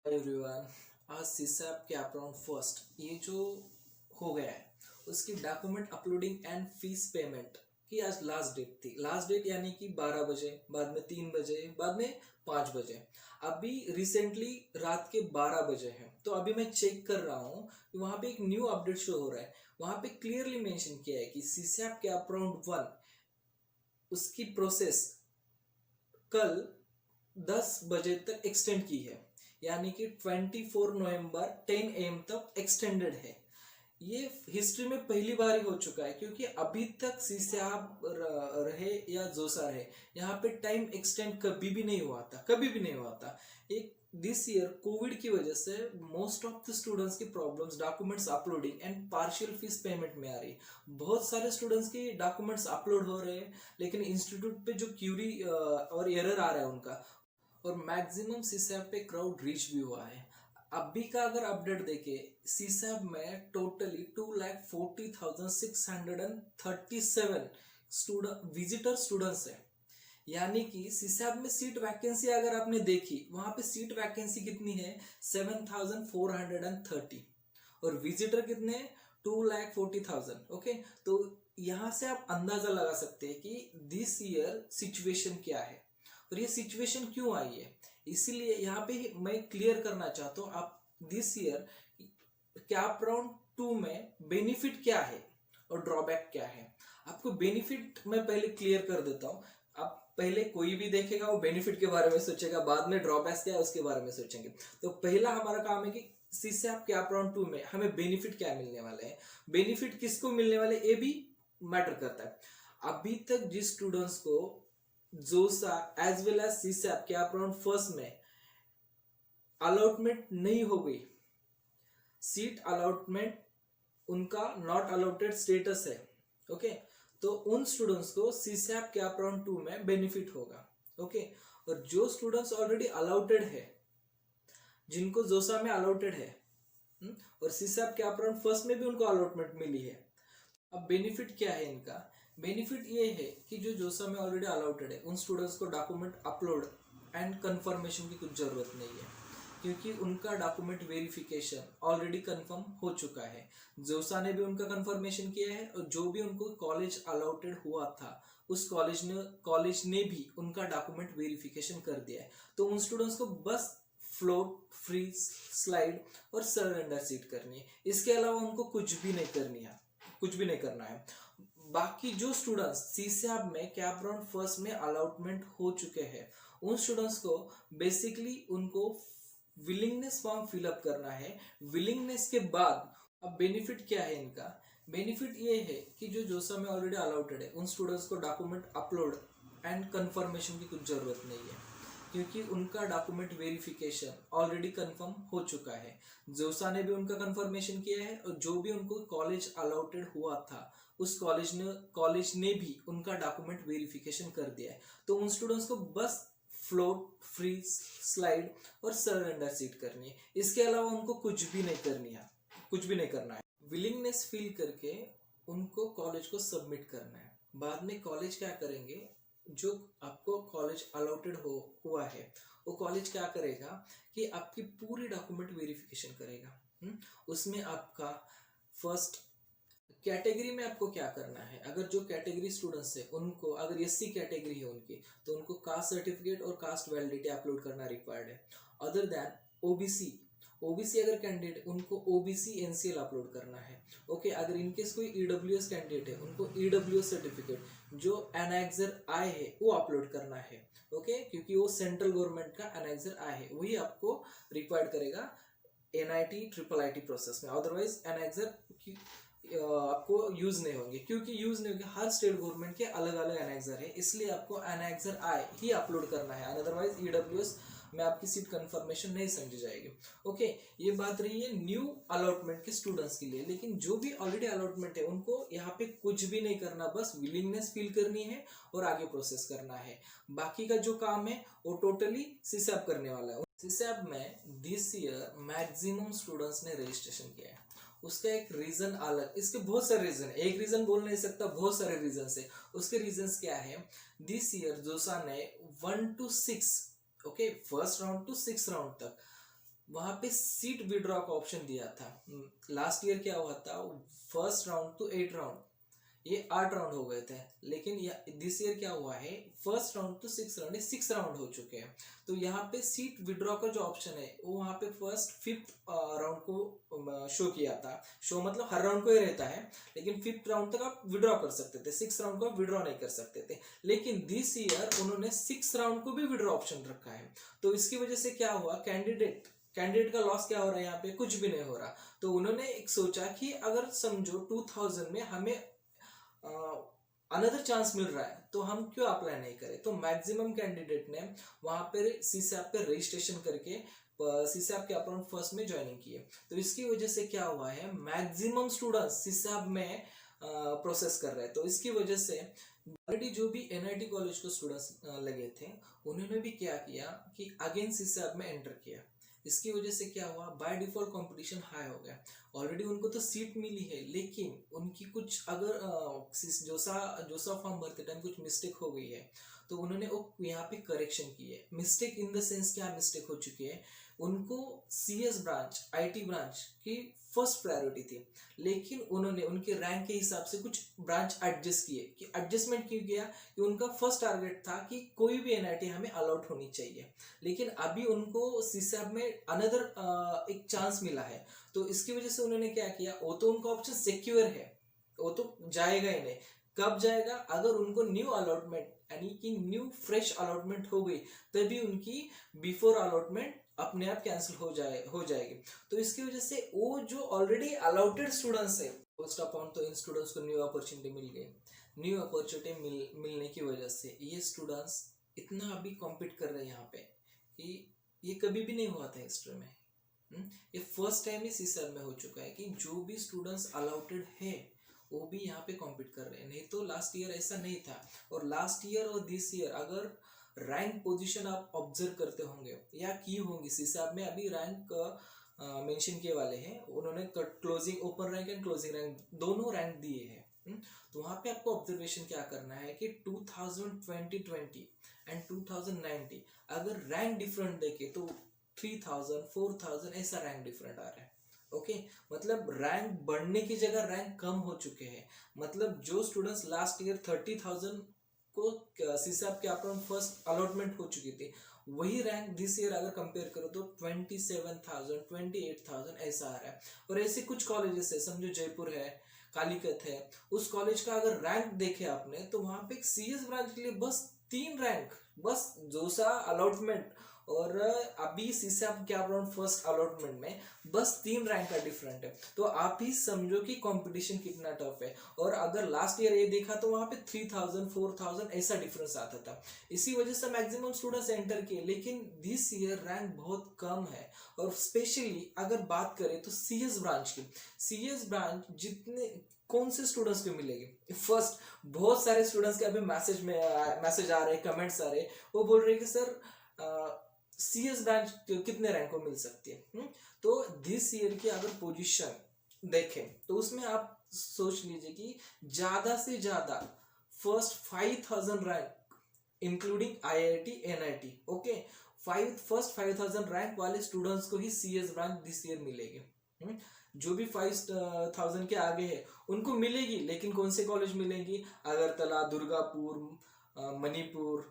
Everyone, आज सीसैप cap round first ये जो हो गया है उसकी document uploading and fees payment की आज लास्ट डेट थी। लास्ट डेट यानी कि 12 बजे, बाद में 3 बजे, बाद में 5 बजे। अभी रिसेंटली रात के 12 बजे हैं, तो अभी मैं चेक कर रहा हूँ कि वहाँ पे एक न्यू अपडेट शो हो रहा है। वहाँ पे क्लियरली मेंशन किया है कि सीसैप कैप राउंड 1 उसकी प्रोसेस कल 10 बजे तक एक्सटेंड की है, यानी कि 24 नवंबर 10 AM तक एक्सटेंडेड है। ये हिस्ट्री में पहली बार ही हो चुका है, क्योंकि अभी तक सीसैप रहे या जोसा रहे, यहाँ पे टाइम एक्सटेंड कभी भी नहीं हुआ था, कभी भी नहीं हुआ था। एक दिस ईयर कोविड की वजह से मोस्ट ऑफ द स्टूडेंट्स की problems documents uploading and partial fees payment में आ रही। बहुत सारे स्टूडेंट्स की डॉक्यूमेंट्स अपलोड हो रहे हैं, लेकिन इंस्टीट्यूट पे जो क्यूरी और एरर आ रहा है उनका, और मैक्सिमम सीसैप पे क्राउड रीच भी हुआ है। अभी का अगर अपडेट देखे, सीसैप में टोटली 2,40,637 स्टूडेंट विजिटर स्टूडेंट्स है। यानी कि सीसैप में सीट वैकेंसी अगर आपने देखी, वहां पे सीट वैकेंसी कितनी है, 7,430, और विजिटर कितने, 2,40,000। ओके, तो यहां से आप अंदाजा लगा सकते हैं कि दिस ईयर सिचुएशन क्या है और ये सिचुएशन क्यों आई है। इसीलिए यहाँ पे मैं क्लियर करना चाहता हूँ, आप दिस ईयर कैप राउंड 2 में बेनिफिट क्या है और ड्रॉबैक क्या है। आपको बेनिफिट मैं पहले क्लियर कर देता हूँ। आप पहले कोई भी देखेगा वो बेनिफिट के बारे में सोचेगा, बाद में ड्रॉबैक्स क्या है उसके बारे में सोचेंगे। तो पहला हमारा काम है कि सीसैप कैप राउंड 2 में हमें बेनिफिट क्या मिलने वाले हैं, बेनिफिट किसको मिलने वाले, ये भी मैटर करता है। अभी तक जिस स्टूडेंट्स को JoSAA as well as CSAB cap round first में अलॉटमेंट नहीं हो गई, सीट अलॉटमेंट उनका नॉट अलॉटेड स्टेटस है, ओके, तो उन स्टूडेंट्स को सीसैप कैप राउंड 2 में बेनिफिट होगा। ओके, और जो स्टूडेंट्स ऑलरेडी अलॉटेड है, जिनको जोसा में अलॉटेड है, और सीसैप कैप राउंड फर्स्ट में भी उनको अलॉटमेंट मिली है। अब बेनिफिट क्या है इनका, बेनिफिट ये है कि जो जोसा में ऑलरेडी अलॉटेड है उन स्टूडेंट्स को डॉक्यूमेंट अपलोड एंड कंफर्मेशन की कुछ ज़रूरत नहीं है, क्योंकि उनका डॉक्यूमेंट वेरिफिकेशन ऑलरेडी कंफर्म हो चुका है। जोसा ने भी उनका कंफर्मेशन किया है, और जो भी उनको कॉलेज अलॉटेड हुआ था उस कॉलेज ने भी उनका डॉक्यूमेंट वेरिफिकेशन कर दिया है। तो उन स्टूडेंट्स को बस फ्लोट, फ्रीज, स्लाइड और सरेंडर सीट करनी है, इसके अलावा उनको कुछ भी नहीं करनी है, कुछ भी नहीं करना है। बाकी जो स्टूडेंट्स सीसैप में कैप राउंड फर्स्ट में अलॉटमेंट हो चुके हैं, उन स्टूडेंट्स को बेसिकली उनको विलिंगनेस फॉर्म फिलअप करना है। विलिंगनेस के बाद अब बेनिफिट क्या है इनका, बेनिफिट ये है कि जो जोसा में ऑलरेडी अलॉटेड है उन स्टूडेंट्स को डॉक्यूमेंट अपलोड एंड कंफर्मेशन की कुछ ज़रूरत नहीं है, क्योंकि उनका डॉक्यूमेंट वेरिफिकेशन ऑलरेडी कंफर्म हो चुका है। जोसा ने भी उनका कंफर्मेशन किया है, और जो भी उनको कॉलेज अलॉटेड हुआ था उस कॉलेज ने भी उनका डॉक्यूमेंट वेरिफिकेशन कर दिया है। तो उन स्टूडेंट्स को बस फ्लोट, फ्रीज, स्लाइड और सरेंडर सीट करनी है, इसके अलावा उनको कुछ भी नहीं करनी है, कुछ भी नहीं करना है। विलिंगनेस फील करके उनको कॉलेज को सबमिट करना है। बाद में कॉलेज क्या करेंगे, जो आपको कॉलेज अलॉटेड हुआ है वो कॉलेज क्या करेगा कि आपकी पूरी डॉक्यूमेंट वेरिफिकेशन करेगा। उसमें आपका फर्स्ट कैटेगरी में आपको क्या करना है, अगर जो कैटेगरी स्टूडेंट्स है उनको, अगर एससी कैटेगरी है उनकी, तो उनको कास्ट सर्टिफिकेट और कास्ट वैलिडिटी अपलोड करना रिक्वायर्ड है। अदर देन ओबीसी, ओबीसी अगर कैंडिडेट, उनको ओबीसी एनसीएल अपलोड करना है। ओके, अगर इनकेस कोई ईडब्ल्यूएस कैंडिडेट है उनको ईडब्ल्यूएस सर्टिफिकेट जो एनेक्सर आई है वो अपलोड करना है। ओके, क्योंकि वो सेंट्रल गवर्नमेंट का एनेक्सर आई है, वही आपको रिक्वायर्ड करेगा एनआईटी ट्रिपल आईटी प्रोसेस में। अदरवाइज एनेक्सर आपको यूज नहीं होंगे, क्योंकि यूज नहीं होंगे, हर स्टेट गवर्नमेंट के अलग अलग एनेक्सर है, इसलिए आपको एनेक्सर आई ही अपलोड करना है। अदरवाइज ईडब्ल्यूएस में आपकी सीट कंफर्मेशन नहीं समझी जाएगी। ओके, ये बात रही है न्यू अलॉटमेंट के स्टूडेंट्स के लिए। लेकिन जो भी ऑलरेडी अलॉटमेंट है उनको यहाँ पे कुछ भी नहीं करना, बस विलिंगनेस फील करनी है और आगे प्रोसेस करना है। बाकी का जो काम है वो टोटली सीसैप करने वाला है। सीसैप में दिस ईयर मैक्सिमम स्टूडेंट्स ने रजिस्ट्रेशन किया है। उसका एक रीजन अलग, इसके बहुत सारे रीजन है, एक रीजन बोल नहीं सकता, बहुत सारे रीजन है। उसके रीजंस क्या है, दिस ईयर जोसा ने 1 to 6, okay, first round to 6 round तक वहां पे सीट विड्रॉ का ऑप्शन दिया था। लास्ट ईयर क्या हुआ था, फर्स्ट राउंड टू 8 राउंड, ये 8 राउंड हो गए थे, लेकिन दिस ईयर क्या हुआ है, first round to 6 round, 6 round हो चुके हैं। तो यहाँ पे सीट विड्रॉ का जो ऑप्शन है वो वहाँ पे फर्स्ट 5th राउंड को शो किया था। शो मतलब हर राउंड को ही रहता है, लेकिन 5th राउंड तक आप विड्रॉ कर सकते थे, 6 राउंड को आप विड्रॉ नहीं कर सकते थे। लेकिन दिस ईयर उन्होंने 6 राउंड को भी विड्रॉ ऑप्शन रखा है। तो इसकी वजह से क्या हुआ, कैंडिडेट का लॉस क्या हो रहा है, यहाँ पे कुछ भी नहीं हो रहा। तो उन्होंने एक सोचा कि अगर समझो 2000 में हमें अनदर चांस मिल रहा है तो हम क्यों अप्लाई नहीं करें। तो मैक्सिमम कैंडिडेट ने वहां पे सीसैप पे रजिस्ट्रेशन करके सीसैप के अपराउंड फर्स्ट में ज्वाइनिंग की है। तो इसकी वजह से क्या हुआ है, मैक्सिमम स्टूडेंट्स सीसैप में प्रोसेस कर रहे हैं। तो इसकी वजह से ऑलरेडी जो भी एनआईटी कॉलेज को स्टूडेंट्स लगे थे उन्होंने भी क्या किया कि अगेन सीसैप में एंटर किया। इसकी वजह से क्या हुआ, बाय डिफॉल्ट कंपटीशन हाई हो गया। ऑलरेडी उनको तो सीट मिली है, लेकिन उनकी कुछ अगर जोसा फॉर्म भरते टाइम कुछ मिस्टेक हो गई है तो उन्होंने वो यहाँ पे करेक्शन की है। मिस्टेक इन द सेंस क्या मिस्टेक हो चुकी है, उनको सीएस ब्रांच आईटी ब्रांच की फर्स्ट प्रायोरिटी थी, लेकिन उन्होंने उनके रैंक के हिसाब से कुछ ब्रांच एडजस्ट किए। कि एडजस्टमेंट क्यों किया, कि उनका फर्स्ट टारगेट था कि कोई भी एनआईटी हमें अलाउड होनी चाहिए, लेकिन अभी उनको सीसैप में अनदर एक चांस मिला है। तो इसकी वजह से उन्होंने क्या किया, वो तो उनका ऑप्शन सिक्योर है, वो तो जाएगा ही नहीं। कब जाएगा, अगर उनको न्यू अलॉटमेंट यानी कि न्यू फ्रेश अलॉटमेंट हो गई तभी उनकी बिफोर अलॉटमेंट अपने आप कैंसिल हो जाएगी। तो इसकी वजह से वो जो ऑलरेडी अलॉटेड स्टूडेंट्स है फर्स्ट अपॉन, तो इन स्टूडेंट्स को न्यू अपॉर्चुनिटी मिल गई। न्यू अपॉर्चुनिटी मिलने की वजह से ये स्टूडेंट्स इतना अभी कॉम्पीट कर रहे हैं यहाँ पे कि ये कभी भी नहीं हुआ था हिस्ट्री में। ये फर्स्ट टाइम ही सीसैप में हो चुका है कि जो भी स्टूडेंट्स अलाउटेड है वो भी यहाँ पे कॉम्पीट कर रहे हैं। नहीं तो लास्ट ईयर ऐसा नहीं था। और लास्ट ईयर और दिस ईयर अगर रैंक पोजीशन आप ऑब्जर्व करते होंगे या की होंगी, सीसैप में अभी रैंक मेंशन किए वाले हैं उन्होंने, closing open rank and closing rank दोनों रैंक दिए हैं। तो वहाँ पे आपको ऑब्जर्वेशन क्या करना है कि 2020 एंड 2019 अगर रैंक डिफरेंट देखे तो 3000 4000 ऐसा रैंक डिफरेंट आ रहा है। ओके मतलब रैंक बढ़ने की जगह रैंक कम हो चुके हैं। मतलब जो स्टूडेंट्स लास्ट ईयर 30,000 को सीसैप के अपराउंड फर्स्ट अलॉटमेंट हो चुकी थी, वही रैंक दिस ईयर अगर कंपेयर करो तो 27,000 28,000 ऐसा आ रहा है। और ऐसे कुछ कॉलेजेस है, समझो जयपुर है, कालीकत है, उस कॉलेज का अगर रैंक देखे आपने तो वहां पे सीएस ब्रांच के लिए बस 3 रैंक, बस जोसा अलॉटमेंट और अभी सीसैप के अपराउंड फर्स्ट अलॉटमेंट में बस 3 रैंक का डिफरेंट है। तो आप ही समझो कि कंपटीशन कितना टफ है। और अगर लास्ट ईयर ये देखा तो वहां पे 3000 4000 ऐसा डिफरेंस आता था। इसी वजह से मैक्सिमम स्टूडेंट्स एंटर किए, लेकिन दिस ईयर रैंक बहुत कम है। और स्पेशली अगर बात करें तो सीएस ब्रांच की, सीएस ब्रांच जितने कौन से स्टूडेंट्स को मिलेगी, फर्स्ट बहुत सारे स्टूडेंट्स के अभी मैसेज आ रहे, कमेंट्स आ रहे, वो बोल रहे कि सर सीएस ब्रांच कितने रैंक को मिल सकती है। तो दिस ईयर की अगर पोजीशन देखें तो उसमें आप सोच लीजिए कि ज्यादा से ज्यादा first 5000 rank including IIT NIT, okay, first 5000 rank वाले स्टूडेंट्स को ही सीएस ब्रांच दिस ईयर मिलेगी। जो भी 5000 के आगे है उनको मिलेगी, लेकिन कौन से कॉलेज मिलेंगी, अगरतला, दुर्गापुर, मणिपुर,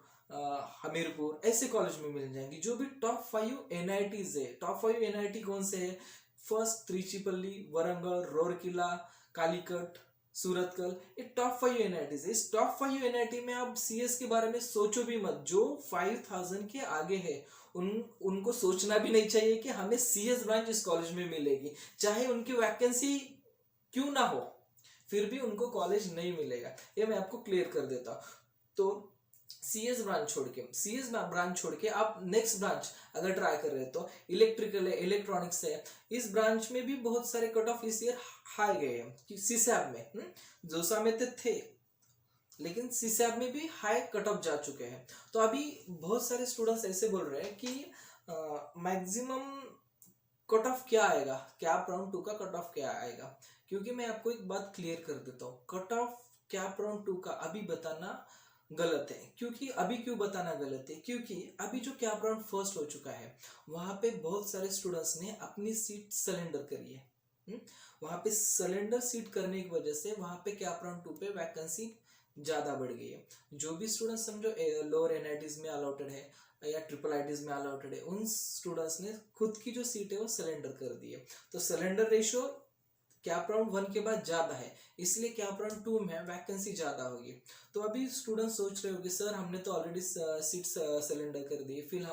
हमीरपुर ऐसे कॉलेज में मिल जाएंगी। जो भी टॉप 5 एनआईटीज है, टॉप 5 एनआईटी कौन से है, फर्स्ट त्रिचिपल्ली, वरंगल, रोरकिला, कालीकट, सूरतकल, ये टॉप 5 एनआईटीज है। इस टॉप 5 एनआईटी में आप सीएस के बारे में सोचो भी मत। जो 5000 के आगे है उनको सोचना भी नहीं चाहिए कि हमें सीएस ब्रांच इस कॉलेज में मिलेगी, चाहे उनकी वैकेंसी क्यों ना हो, फिर भी उनको कॉलेज नहीं मिलेगा। ये मैं आपको क्लियर कर देता हूं। तो सीएस ब्रांच छोड़ के आप नेक्स्ट ब्रांच अगर ट्राई कर रहे हो तो इलेक्ट्रिकल है, इलेक्ट्रॉनिक्स है, इस ब्रांच में भी बहुत सारे कट ऑफ इस ईयर हाई गए हैं। सीसैप में जोसा में तो थे, लेकिन सीसैप में भी हाई कट ऑफ जा चुके हैं। तो अभी बहुत सारे स्टूडेंट्स ऐसे बोल रहे हैं कि मैक्सिमम कट ऑफ क्या आएगा, कैप राउंड 2 का कट ऑफ क्या आएगा। क्योंकि मैं आपको एक बात क्लियर कर देता हूँ, कट ऑफ कैप राउंड 2 का अभी बताना गलत है। क्योंकि अभी क्यों बताना गलत है, क्योंकि अभी जो कैप राउंड फर्स्ट हो चुका है वहां पे बहुत सारे स्टूडेंट्स ने अपनी सीट सरेंडर करी है। वहां पे सरेंडर सीट करने की वजह से वहां पे कैप राउंड 2 पे वैकेंसी ज्यादा बढ़ गई है। जो भी स्टूडेंट समझो लोअर एनआईटीज में अलॉटेड है या ट्रिपल आईटीज में अलॉटेड है, उन स्टूडेंट्स ने खुद की जो सीट है वो सरेंडर कर दी है। तो सरेंडर रेशियो कैप राउंड 1 के बाद ज्यादा है, इसलिए कैप राउंड 2 में वैकेंसी ज्यादा होगी। तो अभी स्टूडेंट सोच रहे होंगे सर हमने तो ऑलरेडी सीट सिलेंडर कर दी, फिर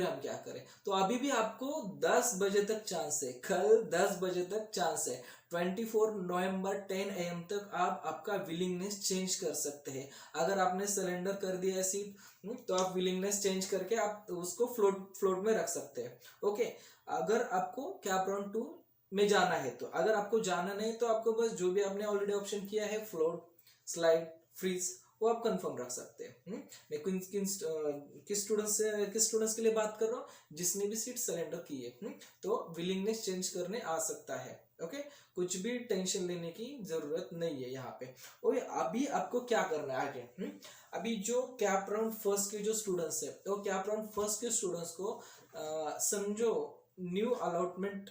हम क्या करें। तो अभी भी आपको 10 बजे तक चांस है, कल 10 बजे तक चांस है। 24 नवंबर 10 AM तक आप आपका विलिंगनेस चेंज कर सकते हैं। अगर आपने सिलेंडर कर दिया है सीट, तो आप विलिंगनेस चेंज करके आप उसको फ्लोट में रख सकते हैं। ओके, अगर आपको कैप राउंड 2 में जाना है तो, अगर आपको जाना नहीं तो आपको बस जो भी आपने ऑलरेडी ऑप्शन किया है फ्लोट, स्लाइड, फ्रीज, वो आप कंफर्म रख सकते हैं। मैं किस स्टूडेंट्स के लिए बात कर रहा हूँ, जिसने भी सीट सरेंडर की है। तो विलिंगनेस चेंज करने आ सकता है। ओके, कुछ भी टेंशन लेने की जरूरत नहीं है यहाँ पे। ओके, अभी आपको क्या करना है आगे। अभी जो कैप राउंड फर्स्ट के जो स्टूडेंट्स है, तो कैप राउंड फर्स्ट के स्टूडेंट्स को समझो न्यू अलॉटमेंट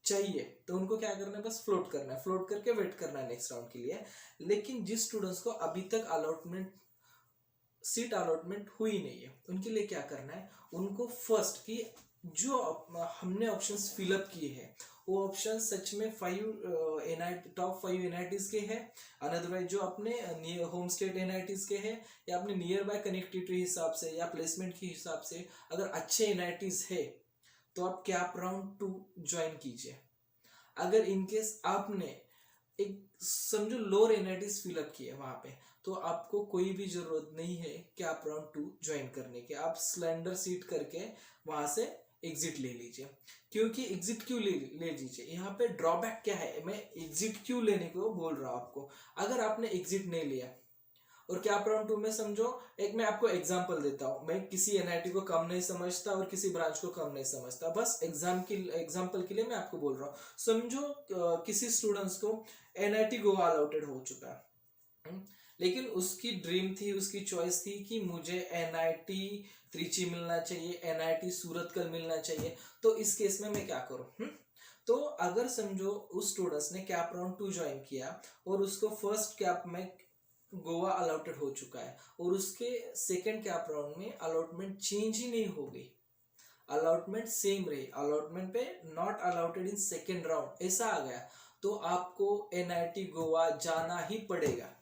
चाहिए, तो उनको क्या करना है, बस फ्लोट करना है, फ्लोट करके वेट करना है नेक्स्ट राउंड के लिए। लेकिन जिस स्टूडेंट्स को अभी तक सीट अलॉटमेंट हुई नहीं है, उनके लिए क्या करना है, उनको फर्स्ट की जो हमने ऑप्शंस फिलअप किए हैं वो ऑप्शन सच में टॉप 5 एनआईटीज के हैं, अदरवाइज जो अपने होम स्टेट एनआईटीज के हैं या अपने नियर बाय कनेक्टिविटी हिसाब से या प्लेसमेंट के हिसाब से अगर अच्छे एनआईटीज है तो आप कैप राउंड 2 ज्वाइन कीजिए। अगर इनकेस आपने एक समझो लोअर एनआईटीज फिलअप किए वहां पे, तो आपको कोई भी जरूरत नहीं है कैप राउंड 2 ज्वाइन करने के। आप स्लेंडर सीट करके वहां से एग्जिट ले लीजिए। क्योंकि एग्जिट क्यों ले लीजिए, यहाँ पे ड्रॉबैक क्या है, मैं एग्जिट क्यों लेने को बोल रहा हूँ आपको। अगर आपने एग्जिट नहीं लिया और कैप राउंड 2 में समझो, एक मैं आपको एग्जांपल देता हूं, मैं किसी एनआईटी को कम नहीं समझता और किसी ब्रांच को कम नहीं समझता, बस एग्जांपल के लिए मैं आपको बोल रहा हूं। समझो किसी स्टूडेंट्स को एनआईटी गोवा अलॉटेड हो चुका है, लेकिन उसकी ड्रीम थी, उसकी चॉइस थी कि मुझे एनआईटी त्रिची मिलना चाहिए, एनआईटी सूरतकल मिलना चाहिए। तो इस केस में मैं क्या करूं। तो अगर समझो उस स्टूडेंट्स ने कैप राउंड 2 ज्वाइन किया और उसको फर्स्ट कैप में गोवा अलॉटेड हो चुका है और उसके सेकंड कैप राउंड में अलॉटमेंट चेंज ही नहीं हो गई, अलॉटमेंट सेम रही, अलॉटमेंट पे not allotted in second round ऐसा आ गया, तो आपको एनआईटी गोवा जाना ही पड़ेगा।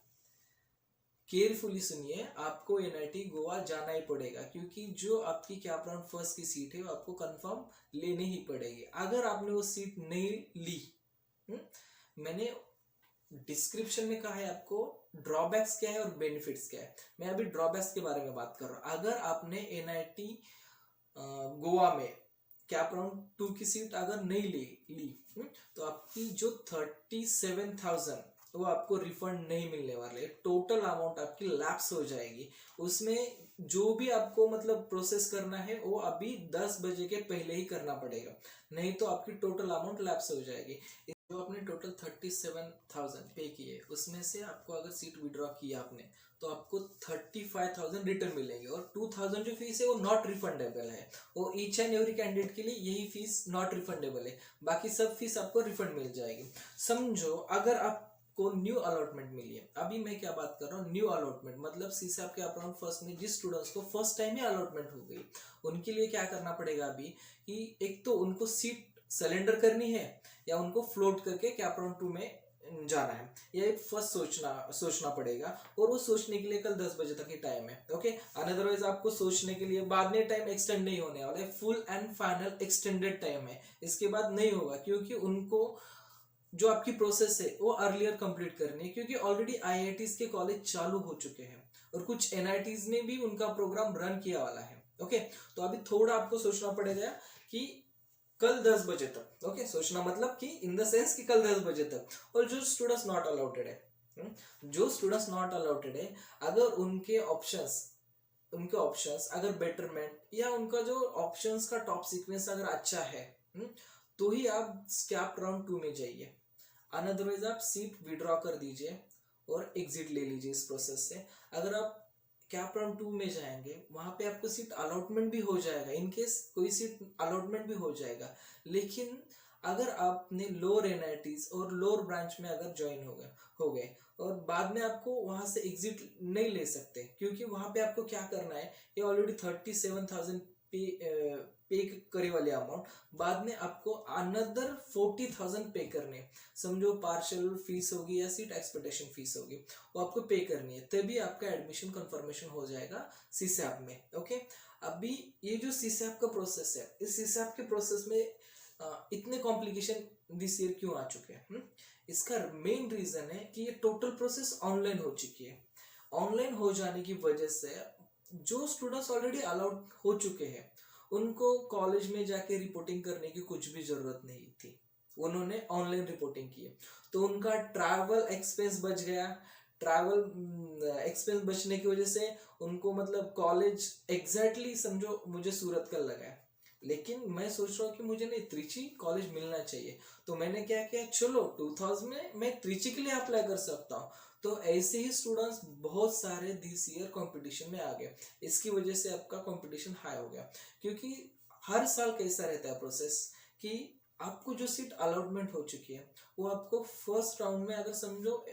केयरफुली सुनिए, आपको एनआईटी गोवा जाना ही पड़ेगा, क्योंकि जो आपकी कैप राउंड फर्स्ट की सीट है वो आपको कंफर्म लेनी ही पड़ेगी। अगर आपने वो सीट नहीं ली, मैंने डिस्क्रिप्शन में कहा है आपको ड्रॉबैक्स क्या है और बेनिफिट्स क्या है, मैं अभी ड्रॉबैक्स के बारे में बात कर रहा हूं। अगर आपने एनआईटी गोवा में कैप राउंड 2 की सीट अगर नहीं ली तो आपकी जो 37,000 वो आपको रिफंड नहीं मिलने वाले, टोटल अमाउंट आपकी लैप्स हो जाएगी। उसमें जो भी आपको मतलब प्रोसेस करना है वो अभी 10 बजे के पहले ही करना पड़ेगा, नहीं तो आपकी टोटल अमाउंट लैप्स हो जाएगी। जो आपने टोटल 37,000 पे किए, उसमें से आपको अगर सीट विड्रॉ किया आपने, तो आपको 35,000 रिटर्न मिलेंगे और 2,000 जो फीस है वो नॉट रिफंडेबल है। वो ईच एंड एवरी कैंडिडेट के लिए यही फीस नॉट रिफंडेबल है, बाकी सब फीस आपको रिफंड मिल जाएगी। समझो अगर आपको न्यू अलॉटमेंट मिली है, अभी मैं क्या बात कर रहा हूँ, न्यू अलॉटमेंट मतलब सीसैप के अपराउंड फर्स्ट में जिस स्टूडेंट्स को फर्स्ट टाइम ही अलॉटमेंट हो गई, उनके लिए क्या करना पड़ेगा अभी कि एक तो उनको सीट सरेंडर करनी है या उनको फ्लोट करके कैप राउंड 2 में जाना है, ये फर्स्ट सोचना पड़ेगा। और वो सोचने के लिए कल 10 बजे तक ही टाइम है। ओके, अदरवाइज आपको सोचने के लिए बाद में टाइम एक्सटेंड नहीं होने वाला है, full and final extended time है, इसके बाद नहीं होगा, क्योंकि उनको जो आपकी प्रोसेस है वो अर्लियर कंप्लीट करनी है, क्योंकि ऑलरेडी आईआईटीज के कॉलेज चालू हो चुके हैं और कुछ एनआईटीज ने भी उनका प्रोग्राम रन किया वाला है। ओके, तो अभी थोड़ा आपको सोचना पड़ेगा कि कल 10 बजे तक, ओके, सोचना मतलब कि इन द सेंस कि कल 10 बजे तक। और जो स्टूडेंट्स नॉट अलाउटेड है, जो स्टूडेंट्स नॉट अलाउटेड है, अगर उनके ऑप्शंस अगर बेटरमेंट या उनका जो ऑप्शंस का टॉप सीक्वेंस अगर अच्छा है, तो ही आप कैप राउंड 2 में जाइए, अनअदरवाइज आप सीट विड्रॉ कर दीजिए और एग्जिट ले लीजिए इस प्रोसेस से। अगर आप कैप राउंड 2 में जाएंगे, वहां पे आपको सीट अलॉटमेंट भी हो जाएगा, इन केस कोई सीट अलॉटमेंट भी हो जाएगा। लेकिन अगर आपने लोअर एनआईटीज और लोअर ब्रांच में अगर ज्वाइन हो गए और बाद में आपको वहां से एग्जिट नहीं ले सकते, क्योंकि वहां पे आपको क्या करना है, ये ऑलरेडी 37,000 पे करे वाले अमाउंट, बाद में आपको अनदर 40,000 पे करने, समझो पार्शियल फीस होगी या सीट एक्सपेक्टेशन फीस होगी, वो आपको पे करनी है, तभी आपका एडमिशन कंफर्मेशन हो जाएगा सीसैप में। ओके, अभी ये जो सीसैप का प्रोसेस है, इस सीसैप के प्रोसेस में इतने कॉम्प्लिकेशन दिस ईयर क्यों आ चुके हैं? इसका मेन रीजन है कि ये टोटल प्रोसेस ऑनलाइन हो चुकी है। ऑनलाइन हो जाने की वजह से जो स्टूडेंट्स ऑलरेडी अलाउड हो चुके हैं उनको कॉलेज में जाके रिपोर्टिंग करने की कुछ भी जरूरत नहीं थी, उन्होंने ऑनलाइन रिपोर्टिंग की, तो उनका ट्रैवल एक्सपेंस बच गया। ट्रैवल एक्सपेंस बचने की वजह से उनको मतलब कॉलेज एग्जैक्टली समझो मुझे सूरत का लगा है, लेकिन मैं सोच रहा हूँ कि मुझे नहीं त्रिची कॉलेज मिलना चाहिए, तो मैंने क्या किया, चलो 2000 में मैं त्रिची के लिए अप्लाई कर सकता हूँ। तो ऐसे ही स्टूडेंट्स बहुत सारे दिस ईयर कंपटीशन में आ गए, इसकी वजह से आपका कंपटीशन हाई हो गया। क्योंकि हर साल कैसा रहता है प्रोसेस कि आपको जो सीट अलॉटमेंट हो चुकी है वो आपको फर्स्ट राउंड में अगर समझो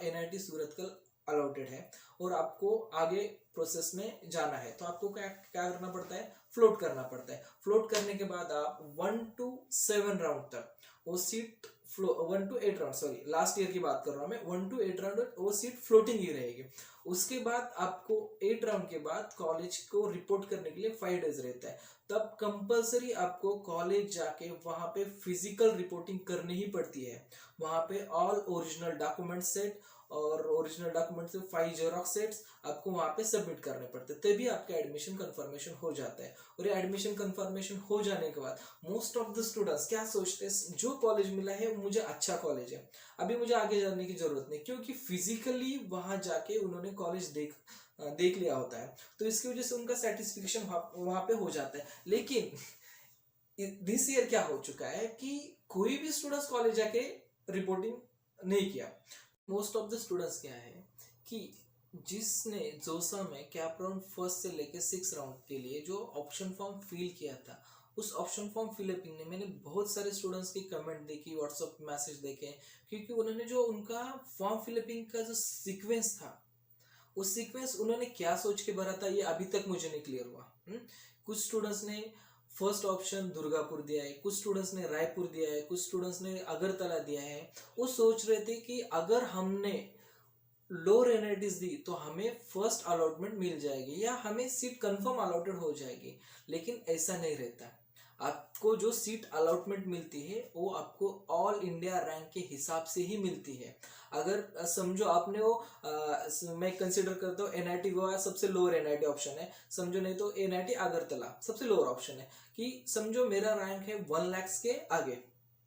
एनआईटी सूरत का अलॉटेड है और आपको आगे प्रोसेस में जाना है, तो आपको क्या क्या करना पड़ता है, फ्लोट करना पड़ता है। फ्लोट करने के बाद आप 1 to 7 राउंड तक वो seat 1 to 8 round, sorry last year की बात कर रहा हूँ मैं, 1 to 8 राउंड वो सीट फ्लोटिंग ही रहेगी। उसके बाद आपको 8 राउंड के बाद कॉलेज को रिपोर्ट करने के लिए 5 डेज रहता है, तब कंपलसरी आपको कॉलेज जाके वहां पे फिजिकल रिपोर्टिंग करनी ही पड़ती है। वहां पे ऑल ओरिजिनल डॉक्यूमेंट सेट और ओरिजिनल डॉक्यूमेंट से 5 जेरोक्स सेट्स आपको वहां पे सबमिट करने पड़ते हैं, तभी आपका एडमिशन कंफर्मेशन हो जाता है। और ये एडमिशन कंफर्मेशन हो जाने के बाद मोस्ट ऑफ द स्टूडेंट्स क्या सोचते हैं, जो कॉलेज मिला है मुझे अच्छा कॉलेज है, अभी मुझे आगे जाने की जरूरत नहीं, क्योंकि फिजिकली वहां जाके उन्होंने कॉलेज देख लिया होता है, तो इसकी वजह से उनका सेटिस्फिकेशन वहां पे हो जाता है। लेकिन दिस ईयर क्या हो चुका है कि कोई भी स्टूडेंट्स कॉलेज जाके रिपोर्टिंग नहीं किया। मोस्ट ऑफ द स्टूडेंट्स क्या है कि जिसने जोसा में कैप राउंड फर्स्ट से लेके 6 राउंड के लिए जो ऑप्शन फॉर्म फिल किया था, उस ऑप्शन फॉर्म फिलअपिंग ने मैंने बहुत सारे स्टूडेंट्स की कमेंट देखी, व्हाट्सएप मैसेज देखे, क्योंकि उन्होंने जो उनका फॉर्म फिलअपिंग का जो सीक्वेंस था, उस सीक्वेंस उन्होंने क्या सोच के भरा था ये अभी तक मुझे नहीं क्लियर हुआ। कुछ स्टूडेंट्स ने फर्स्ट ऑप्शन दुर्गापुर दिया है, कुछ स्टूडेंट्स ने रायपुर दिया है, कुछ स्टूडेंट्स ने अगरतला दिया है। वो सोच रहे थे कि अगर हमने लोअर एनआईटीज दी तो हमें फर्स्ट अलॉटमेंट मिल जाएगी या हमें सीट कंफर्म अलॉटेड हो जाएगी, लेकिन ऐसा नहीं रहता। आपको जो सीट अलॉटमेंट मिलती है वो आपको ऑल इंडिया रैंक के हिसाब से ही मिलती है। अगर समझो आपने वो मैं कंसिडर करता हूँ एनआईटी गोवा सबसे लोअर एनआईटी ऑप्शन है, समझो, नहीं तो एनआईटी अगरतला सबसे लोअर ऑप्शन है, कि समझो मेरा रैंक है 1 लाख के आगे,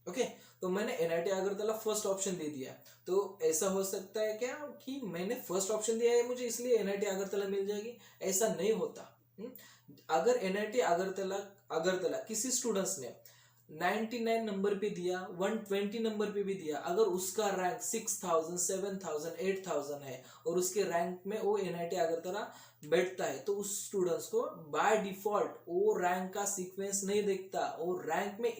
ओके, तो मैंने एनआईटी अगरतला फर्स्ट ऑप्शन दे दिया, तो ऐसा हो सकता है क्या कि मैंने फर्स्ट ऑप्शन दिया है मुझे इसलिए एनआईटी अगरतला मिल जाएगी? ऐसा नहीं होता। अगर एनआईटी अगरतला किसी स्टूडेंट्स ने 99 नंबर पे दिया, 120 नंबर पे भी दिया, अगर उसका रैंक 6000, 7000, 8000 है और उसके रैंक में वो एनआईटी अगरतला बैठता है, तो उस स्टूडेंट्स को बाय डिफॉल्ट वो रैंक का सीक्वेंस नहीं देखता, वो रैंक में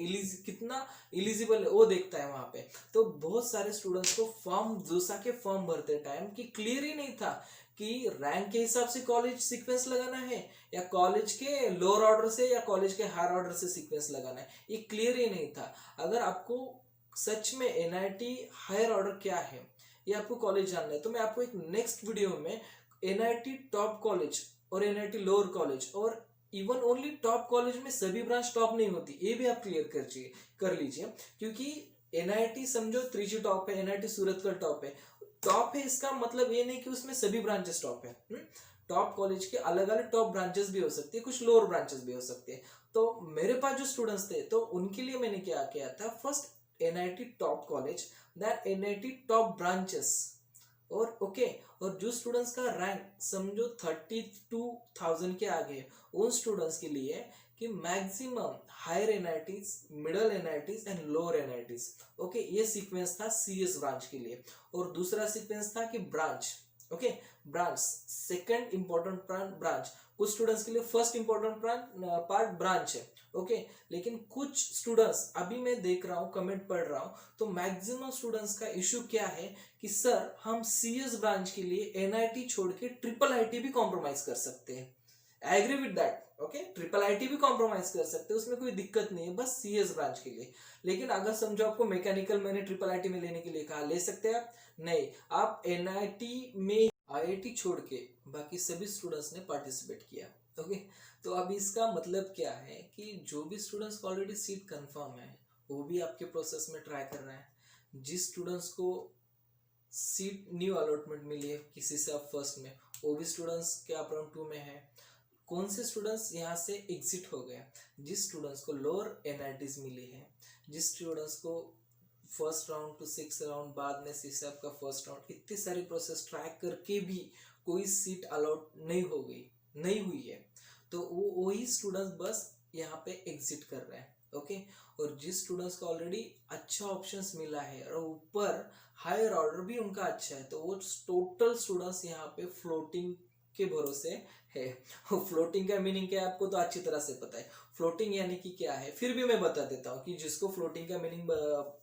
कितना एलिजिबल है वो देखता है वहां पे। तो बहुत सारे स्टूडेंट्स को फॉर्म जोसा के फॉर्म भरते टाइम की क्लियर ही नहीं था कि रैंक के हिसाब से कॉलेज सीक्वेंस लगाना है या कॉलेज के लोअर ऑर्डर से या कॉलेज के हायर ऑर्डर से सीक्वेंस लगाना है, ये क्लियर ही नहीं था। अगर आपको सच में एनआईटी हायर ऑर्डर क्या है ये आपको कॉलेज जानना है, तो मैं आपको एक नेक्स्ट वीडियो में एनआईटी टॉप कॉलेज और एनआईटी लोअर कॉलेज और इवन ओनली टॉप कॉलेज में सभी ब्रांच टॉप नहीं होती, ये भी आप क्लियर कर लीजिए। क्योंकि एनआईटी समझो त्रिची टॉप है, एनआईटी सूरत का टॉप है, टॉप है इसका मतलब ये नहीं कि उसमें सभी ब्रांचेस टॉप है। टॉप कॉलेज के अलग अलग टॉप ब्रांचेस भी हो सकती है, कुछ लोअर ब्रांचेस भी हो सकती है। तो मेरे पास जो स्टूडेंट्स थे तो उनके लिए मैंने क्या किया था, first NIT top college, then NIT top branches, और ओके, और जो स्टूडेंट्स का रैंक समझो 32,000 के आगे, उन स्टूडेंट्स के लिए कि maximum higher NITs, middle NITs and lower NITs, okay, ये सीक्वेंस था सीएस ब्रांच के लिए। और दूसरा सीक्वेंस था कि branch okay. Branch, second important branch, कुछ स्टूडेंट्स के लिए फर्स्ट इंपॉर्टेंट पार्ट ब्रांच है, ओके। लेकिन कुछ स्टूडेंट्स, अभी मैं देख रहा हूँ, कमेंट पढ़ रहा हूँ, तो मैक्सिमम स्टूडेंट्स का इशू क्या है कि सर हम सीएस ब्रांच के लिए एनआईटी छोड़ के ट्रिपल आईटी भी कॉम्प्रोमाइज कर सकते हैं। I agree with that, okay. Triple IT भी कॉम्प्रोमाइज कर सकते हैं, उसमें कोई दिक्कत नहीं है, बस सीएस ब्रांच के लिए। लेकिन अगर समझो आपको मैकेनिकल मैंने ट्रिपल आईटी में लेने के लिए कहा, ले सकते हैं आप? नहीं, आप एनआईटी में आईआईटी छोड़ के बाकी सभी स्टूडेंट्स ने पार्टिसिपेट किया, ओके। तो अब इसका मतलब क्या है कि जो भी स्टूडेंट्स को ऑलरेडी सीट कंफर्म है वो भी आपके प्रोसेस में ट्राई कर रहे हैं। जिस स्टूडेंट्स को सीट न्यू अलॉटमेंट मिली है किसी से आप फर्स्ट में, वो भी स्टूडेंट्स के आप राउंड 2 में है। कौन से स्टूडेंट्स यहाँ से एग्जिट हो गए? जिस स्टूडेंट्स को लोअर एनआईटीज मिली है, जिस स्टूडेंट्स को फर्स्ट राउंड टू 6 राउंड, बाद में सीसैप का फर्स्ट राउंड, इतनी सारी प्रोसेस ट्रैक करके भी कोई सीट अलॉट नहीं हुई है, तो वो वही स्टूडेंट्स बस यहाँ पे एग्जिट कर रहे हैं, ओके। और जिस स्टूडेंट्स को ऑलरेडी अच्छा ऑप्शंस मिला है और ऊपर हायर ऑर्डर भी उनका अच्छा है, तो वो टोटल स्टूडेंट्स यहाँ पे फ्लोटिंग के भरोसे है। फ्लोटिंग का मीनिंग क्या है आपको तो अच्छी तरह से पता है। फ्लोटिंग यानी कि क्या है, फिर भी मैं बता देता हूँ कि जिसको फ्लोटिंग का मीनिंग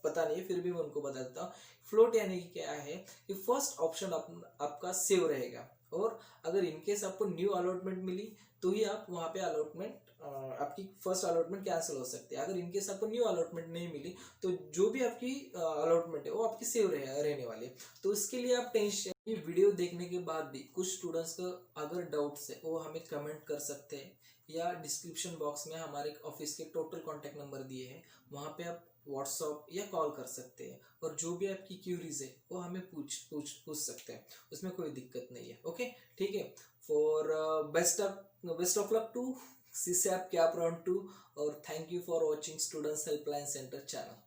पता नहीं है, फिर भी मैं उनको बता देता हूँ। फ्लोट यानी कि क्या है कि फर्स्ट ऑप्शन आपका सेव रहेगा, और अगर इनकेस आपको न्यू अलॉटमेंट मिली तो ही आप वहाँ पे अलॉटमेंट, आपकी फर्स्ट अलॉटमेंट कैंसिल हो सकती है। अगर इनकेस आपको न्यू अलॉटमेंट नहीं मिली तो जो भी आपकी अलॉटमेंट है वो आपकी सेव रहने वाली है। तो इसके लिए आप टेंशन, ये वीडियो देखने के बाद भी कुछ स्टूडेंट्स का अगर डाउट्स है वो हमें कमेंट कर सकते हैं, या डिस्क्रिप्शन बॉक्स में हमारे ऑफिस के टोटल कॉन्टैक्ट नंबर दिए हैं, वहाँ पे आप व्हाट्सअप या कॉल कर सकते हैं, और जो भी आपकी क्यूरीज है वो हमें पूछ सकते हैं, उसमें कोई दिक्कत नहीं है, ओके। ठीक है। For best of luck to CSAB cap round 2, और thank you for watching students helpline centre channel.